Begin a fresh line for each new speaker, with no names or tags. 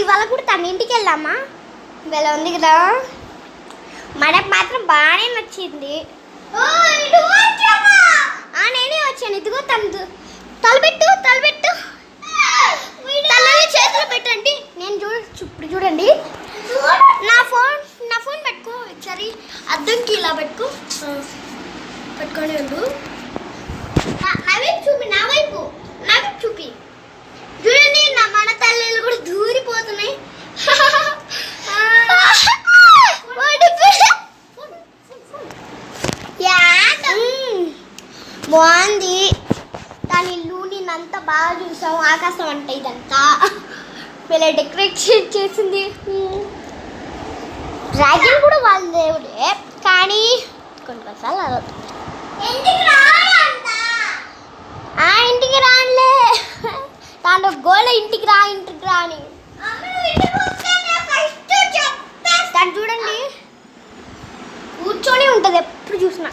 ఇవాళ కూడా తన ఇంటికి వెళ్ళామా వెళ్ళ ఉంది కదా మనకు మాత్రం బాగానే నచ్చింది నేనే వచ్చాను ఇదిగో తనదు తలబెట్టు తలని చేతిలో పెట్టండి నేను ఇప్పుడు చూడండి నా ఫోన్ పెట్టుకో ఒకసారి అద్దంకి ఇలా పెట్టుకొని ఉండు నా వైపు చూపి చూడండి మన తల్లిలు కూడా దూరిపోతున్నాయి బాగుంది దాని ఇల్లు నేనంతా బాగా చూసాము ఆకాశం అంటే ఇదంతా వీళ్ళ డెకరేషన్ చేసింది డ్రాగన్ కూడా వాళ్ళ దేవుడే కానీ కొన్నిసార్లు ఇంటికి రానులే దాంట్లో గోళ ఇంటికి రా అని దాన్ని చూడండి కూర్చొని ఉంటుంది ఎప్పుడు చూసినా